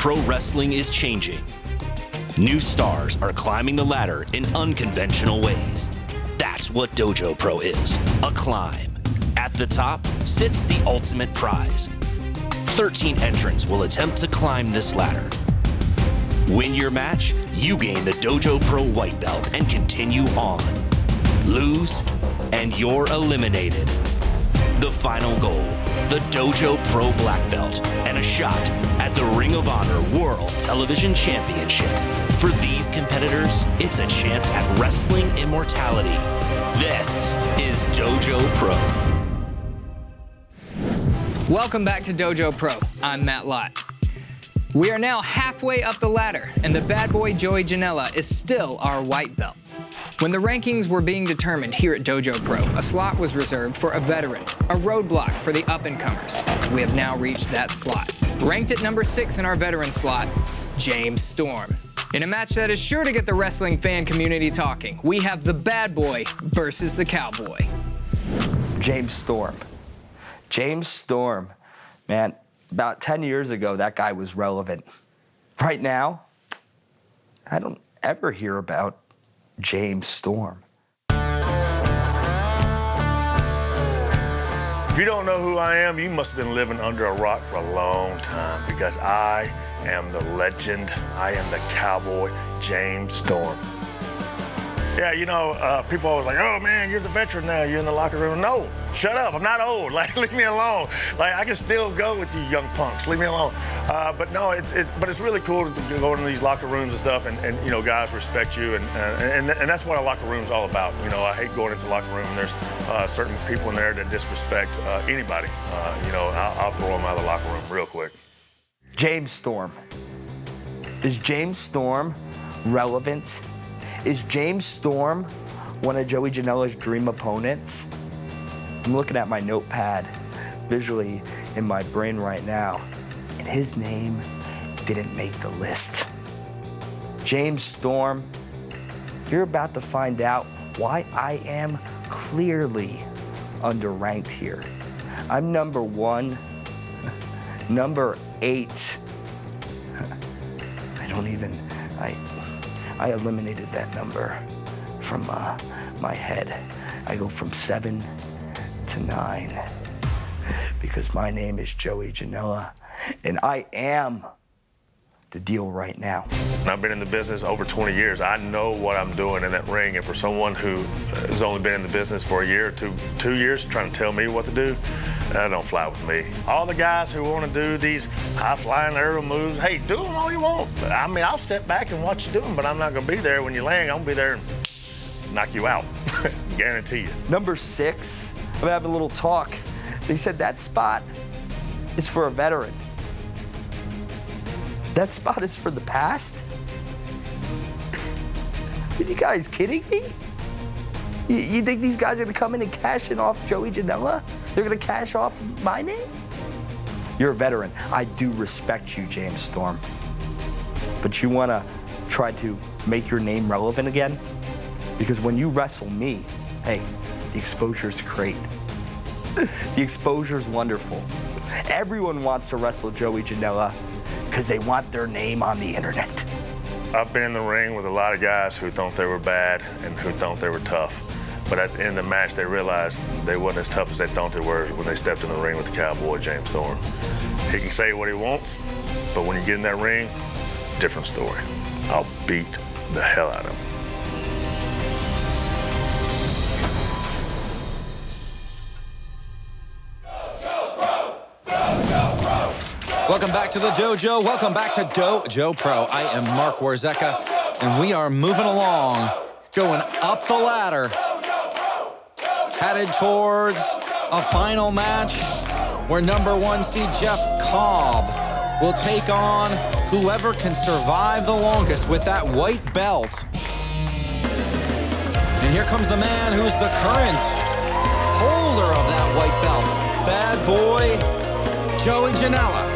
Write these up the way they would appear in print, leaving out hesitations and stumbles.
pro wrestling is changing. New stars are climbing the ladder in unconventional ways. That's what Dojo Pro is, a climb. At the top sits the ultimate prize. 13 entrants will attempt to climb this ladder. Win your match, you gain the Dojo Pro White Belt and continue on. Lose, and you're eliminated. The final goal, the Dojo Pro Black Belt, and a shot at the Ring of Honor World Television Championship. For these competitors, it's a chance at wrestling immortality. This is Dojo Pro. Welcome back to Dojo Pro. I'm Matt Lott. We are now halfway up the ladder, and the bad boy Joey Janela is still our white belt. When the rankings were being determined here at Dojo Pro, a slot was reserved for a veteran, a roadblock for the up-and-comers. We have now reached that slot. Ranked at number 6 in our veteran slot, James Storm. In a match that is sure to get the wrestling fan community talking, we have the bad boy versus the cowboy. James Storm. James Storm. Man, about 10 years ago, that guy was relevant. Right now, I don't ever hear about James Storm. If you don't know who I am, you must have been living under a rock for a long time, because I am the legend. I am the cowboy, James Storm. Yeah, you know, people always like, oh man, you're the veteran now, you're in the locker room. No, shut up, I'm not old, like, leave me alone. Like, I can still go with you young punks, leave me alone. But no, it's really cool to go into these locker rooms and stuff, and you know, guys respect you, and that's what a locker room's all about. You know, I hate going into a locker room and there's certain people in there that disrespect anybody. You know, I'll throw them out of the locker room real quick. James Storm. Is James Storm relevant? Is James Storm one of Joey Janela's dream opponents? I'm looking at my notepad visually in my brain right now, and his name didn't make the list. James Storm, you're about to find out why I am clearly underranked here. I'm number 1, number 8. I eliminated that number from my head. I go from 7 to 9 because my name is Joey Janela, and I am the deal right now. I've been in the business over 20 years. I know what I'm doing in that ring, and for someone who has only been in the business for a year or 2 years trying to tell me what to do, that don't fly with me. All the guys who want to do these high-flying aerial moves, hey, do them all you want. I mean, I'll sit back and watch you do them, but I'm not going to be there when you land. I'm going to be there and knock you out, guarantee you. Number 6, I'm gonna have a little talk. They said that spot is for a veteran. That spot is for the past? Are you guys kidding me? You think these guys are gonna come in and cash in off Joey Janela? They're gonna cash off my name? You're a veteran. I do respect you, James Storm. But you wanna try to make your name relevant again? Because when you wrestle me, hey, the exposure's great. The exposure's wonderful. Everyone wants to wrestle Joey Janela because they want their name on the internet. I've been in the ring with a lot of guys who thought they were bad and who thought they were tough. But at the end of the match, they realized they wasn't as tough as they thought they were when they stepped in the ring with the cowboy, James Storm. He can say what he wants, but when you get in that ring, it's a different story. I'll beat the hell out of him. Welcome back to the dojo. Welcome back to Dojo Pro. I am Mark Warzeka, and we are moving along, going up the ladder, headed towards a final match where number 1 seed Jeff Cobb will take on whoever can survive the longest with that white belt. And here comes the man who's the current holder of that white belt, bad boy Joey Janela.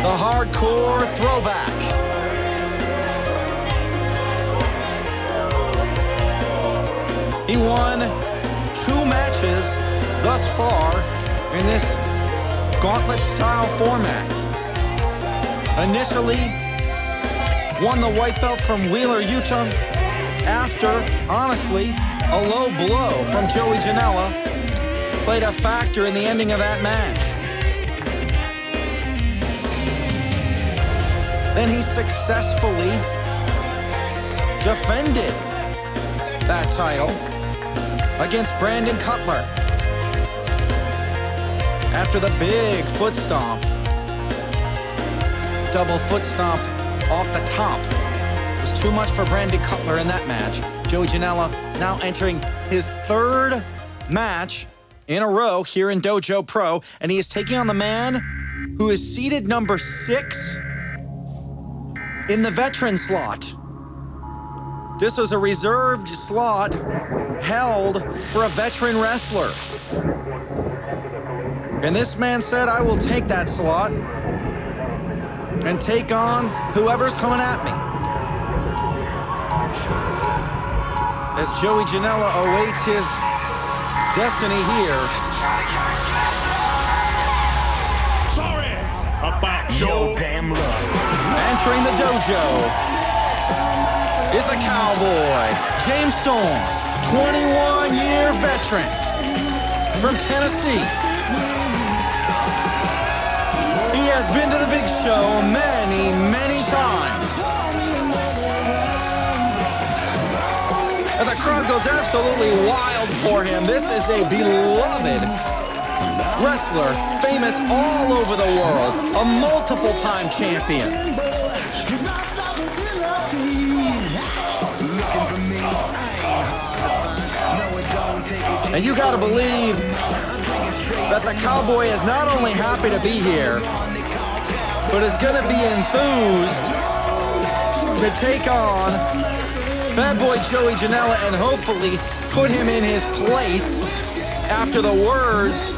The hardcore throwback. He won 2 matches thus far in this gauntlet-style format. Initially, won the white belt from Wheeler, Utah. After, honestly, a low blow from Joey Janela played a factor in the ending of that match. Then he successfully defended that title against Brandon Cutler. After the big foot stomp, double foot stomp off the top. It was too much for Brandon Cutler in that match. Joey Janela now entering his third match in a row here in Dojo Pro, and he is taking on the man who is seated number 6 in the veteran slot. This was a reserved slot held for a veteran wrestler. And this man said, I will take that slot and take on whoever's coming at me. As Joey Janela awaits his destiny here. Sorry about your damn luck. Entering the dojo is the Cowboy, James Storm, 21-year veteran from Tennessee. He has been to the big show many, many times. And the crowd goes absolutely wild for him. This is a beloved wrestler, famous all over the world, a multiple-time champion. And you gotta believe that the Cowboy is not only happy to be here, but is gonna be enthused to take on bad boy Joey Janela and hopefully put him in his place after the words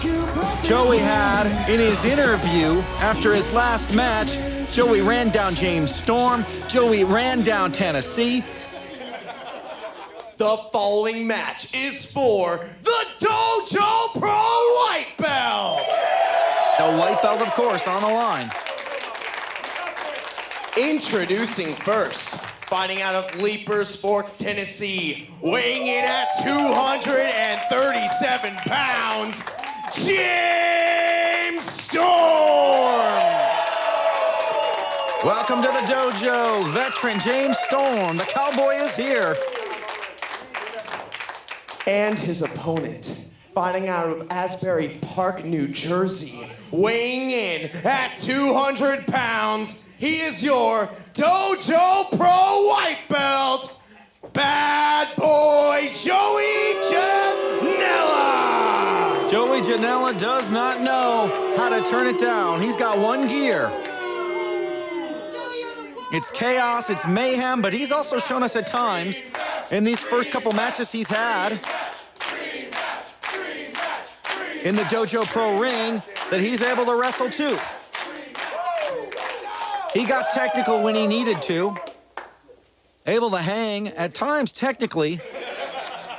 Joey had in his interview after his last match. Joey ran down James Storm. Joey ran down Tennessee. The following match is for the Dojo Pro White Belt. The white belt, of course, on the line. Introducing first, fighting out of Leapers Fork, Tennessee, weighing in at 237 pounds, James Storm. Welcome to the dojo, veteran James Storm. The Cowboy is here. And his opponent, fighting out of Asbury Park, New Jersey, weighing in at 200 pounds, he is your Dojo Pro White Belt, Bad Boy Joey Janela. Joey Janela does not know how to turn it down. He's got one gear. It's chaos, it's mayhem, but he's also shown us at times in these first couple matches he's had in the Dojo Pro ring that he's able to wrestle too. He got technical when he needed to, able to hang at times technically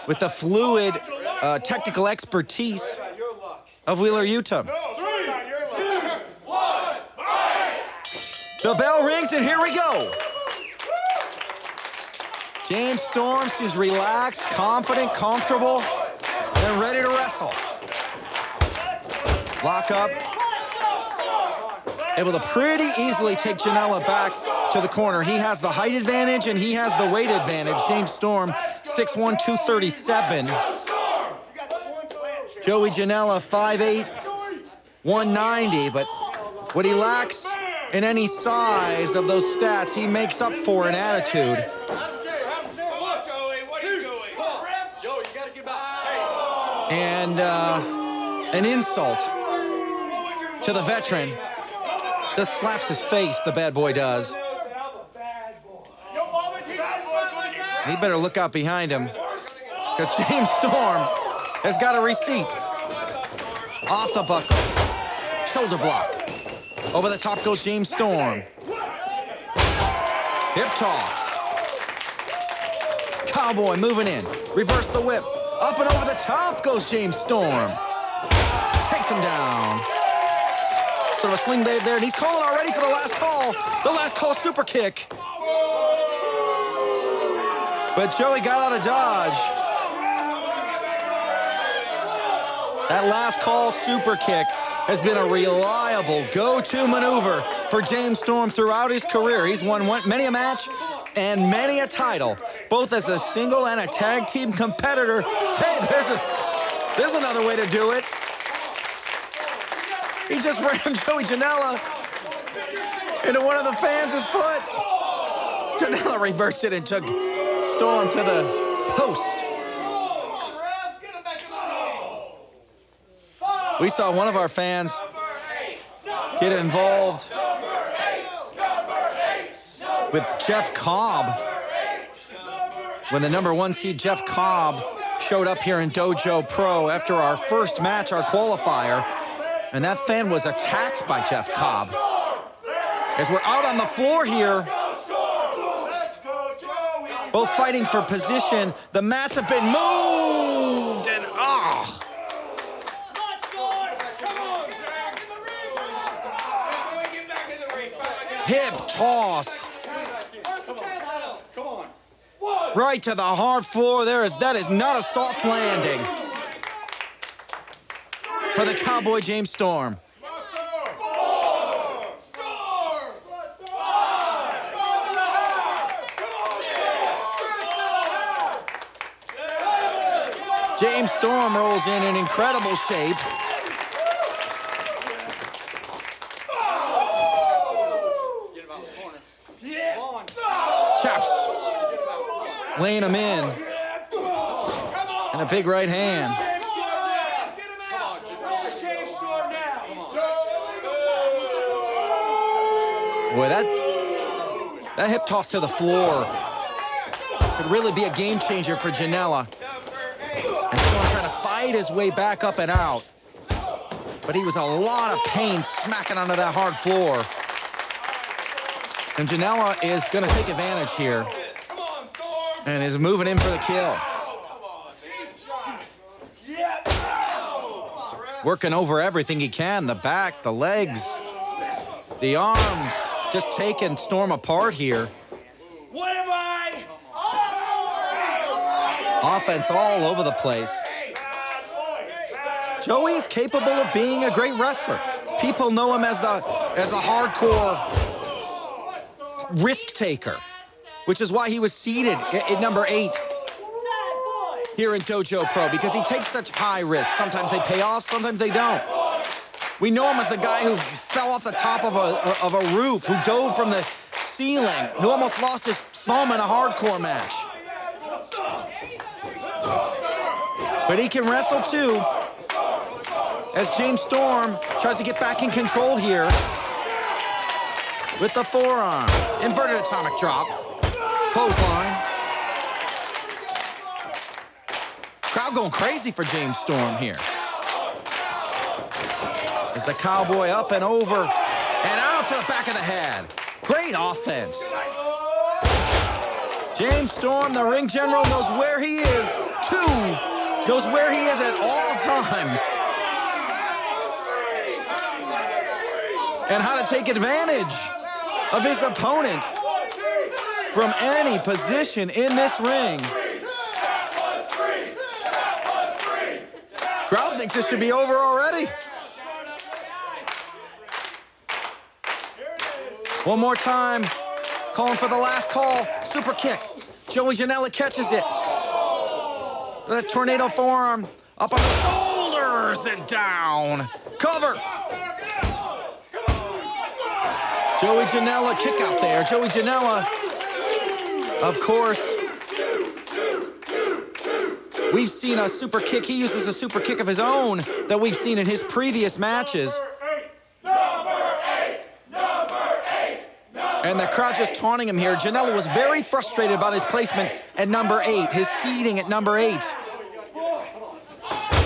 with the fluid technical expertise of Wheeler, Utah. The bell rings and here we go. James Storm seems relaxed, confident, comfortable, and ready to wrestle. Lock up. Able to pretty easily take Janela back to the corner. He has the height advantage and he has the weight advantage. James Storm, 6'1", 237. Joey Janela, 5'8", 190. But what he lacks in any size of those stats, he makes up for in attitude. And an insult to the veteran. Just slaps his face, the bad boy does. He better look out behind him, because James Storm has got a receipt. Off the buckles. Shoulder block. Over the top goes James Storm. Hip toss. Cowboy moving in. Reverse the whip. Up and over the top goes James Storm. Takes him down. Sort of a sling blade there, and he's calling already for the last call. The last call super kick. But Joey got out of dodge. That last call super kick has been a reliable go-to maneuver for James Storm throughout his career. He's won many a match and many a title, both as a single and a tag team competitor. Hey, there's another way to do it. He just ran Joey Janela into one of the fans' foot. Janela reversed it and took Storm to the post. We saw one of our fans get involved with Jeff Cobb when the #1 seed Jeff Cobb showed up here in Dojo Pro after our first match, our qualifier, and that fan was attacked by Jeff Cobb. As we're out on the floor here, both fighting for position, the mats have been moved, and hip toss. Right to the hard floor. That is not a soft landing for the Cowboy James Storm. James Storm rolls in incredible shape. Chops. Laying him in. And a big right hand. Boy, that hip toss to the floor could really be a game changer for Janela. And Storm trying to fight his way back up and out. But he was in a lot of pain smacking onto that hard floor. And Janela is going to take advantage here. And is moving in for the kill. Working over everything he can. The back, the legs, the arms. Just taking Storm apart here. What am I? Offense all over the place. Joey is capable of being a great wrestler. People know him as a hardcore risk taker, which is why he was seated at #8 here in Dojo Pro, because he takes such high risks. Sometimes they pay off, sometimes they don't. We know him as the guy who fell off the top of a roof, who dove from the ceiling, who almost lost his thumb in a hardcore match. But he can wrestle too, as James Storm tries to get back in control here with the forearm. Inverted atomic drop. Clothesline. Crowd going crazy for James Storm here. As the Cowboy up and over and out to the back of the head. Great offense. James Storm, the ring general, knows where he is. Knows where he is at all times. And how to take advantage of his opponent from any position in this ring. Crowd thinks this should be over already. One more time, calling for the last call. Super kick. Joey Janela catches it. That tornado forearm up on the shoulders and down. Cover. Joey Janela kick out there. Joey Janela, of course. We've seen a super kick. He uses a super kick of his own that we've seen in his previous matches. And the crowd just taunting him here. Janela was very frustrated about his placement at #8, his seating at #8.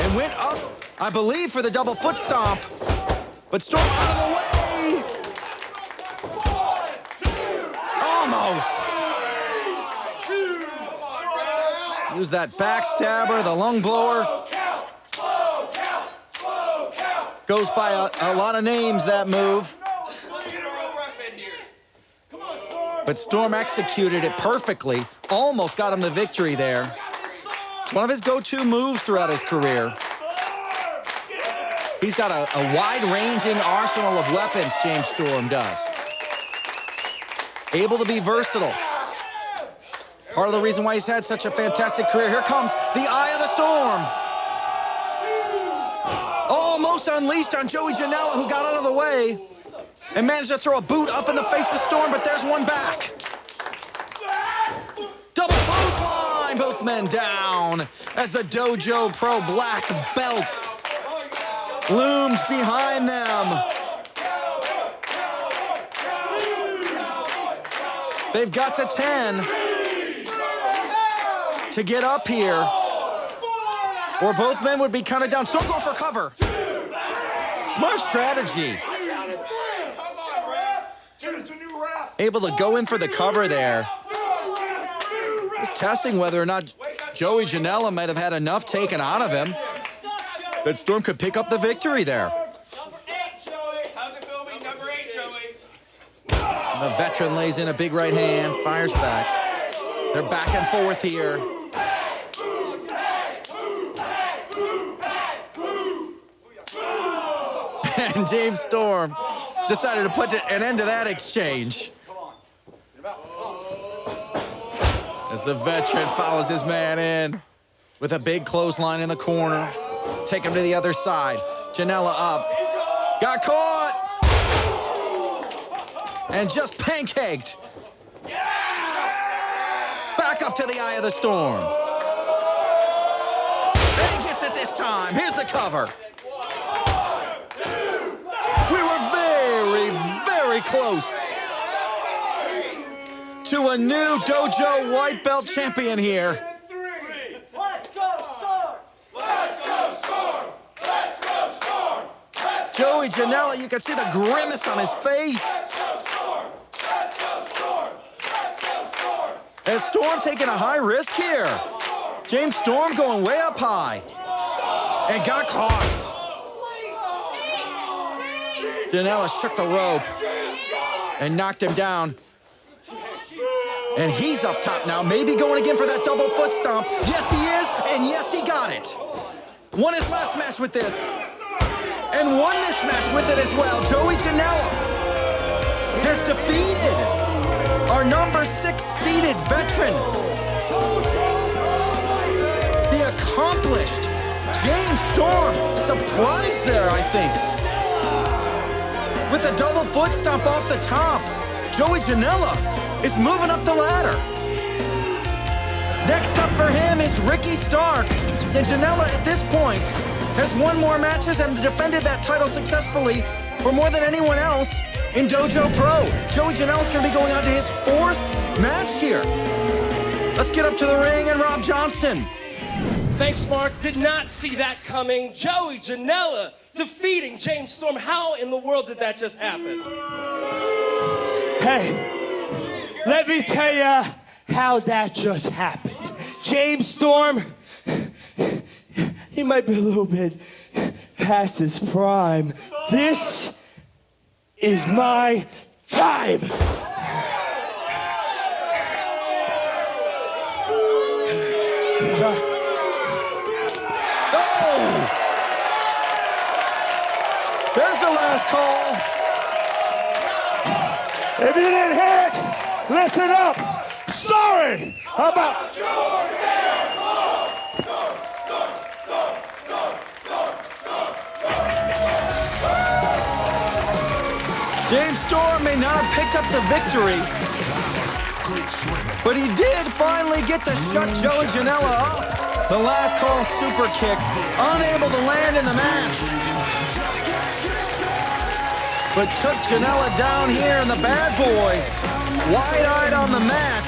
And went up, I believe, for the double foot stomp. But Storm out of the way. Almost. Use that backstabber, the lung blower. Goes by a lot of names, that move. But Storm executed it perfectly. Almost got him the victory there. It's one of his go-to moves throughout his career. He's got a wide-ranging arsenal of weapons, James Storm does. Able to be versatile. Part of the reason why he's had such a fantastic career. Here comes the Eye of the Storm. Almost unleashed on Joey Janela, who got out of the way and managed to throw a boot up in the face of Storm, but there's one back. Double clothesline, both men down as the Dojo Pro Black Belt looms behind them. They've got to 10 to get up here, or both men would be kind of down. Storm going for cover. Smart strategy. Able to go in for the cover there. Just testing whether or not Joey Janela might have had enough taken out of him that Storm could pick up the victory there. The veteran lays in a big right hand, fires back. They're back and forth here. And James Storm decided to put an end to that exchange. As the veteran follows his man in with a big clothesline in the corner. Take him to the other side. Janela up. Got caught! And just pancaked. Back up to the Eye of the Storm. And he gets it this time. Here's the cover. We were very, very close to a new Dojo White Belt champion here. Let's go, Storm! Let's go, Storm! Let's go, Storm! Joey Janela, you can see the grimace on his face. Let's go, Storm! Let's go, Storm! Let's go, Storm! As Storm taking a high risk here. James Storm going way up high. And got caught. Janela shook the rope and knocked him down. And he's up top now, maybe going again for that double foot stomp. Yes, he is, and yes, he got it. Won his last match with this, and won this match with it as well. Joey Janela has defeated our number 6 seeded veteran, the accomplished James Storm. Surprised there, I think. With a double foot stomp off the top, Joey Janela is moving up the ladder. Next up for him is Ricky Starks. And Janela at this point has won more matches and defended that title successfully for more than anyone else in Dojo Pro. Joey Janela's gonna be going on to his 4th match here. Let's get up to the ring and Rob Johnston. Thanks, Mark. Did not see that coming. Joey Janela defeating James Storm. How in the world did that just happen? Hey, let me tell you how that just happened. James Storm, he might be a little bit past his prime. This is my time. There's the last call. If you didn't hear it, listen up. Sorry about... James Storm may not have picked up the victory, but he did finally get to shut Joey Janela up. The last call super kick, unable to land in the match. But took Janela down here, and the bad boy, wide-eyed on the mat,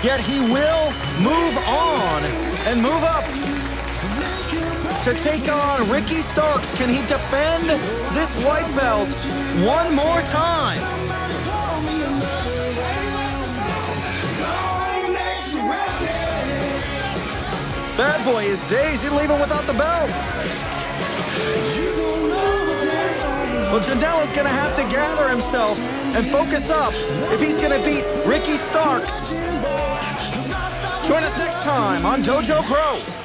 yet he will move on and move up to take on Ricky Starks. Can he defend this white belt one more time? Bad boy is dazed. He'll leave him without the belt. Well, Janela's gonna have to gather himself and focus up if he's gonna beat Ricky Starks. Join us next time on Dojo Pro.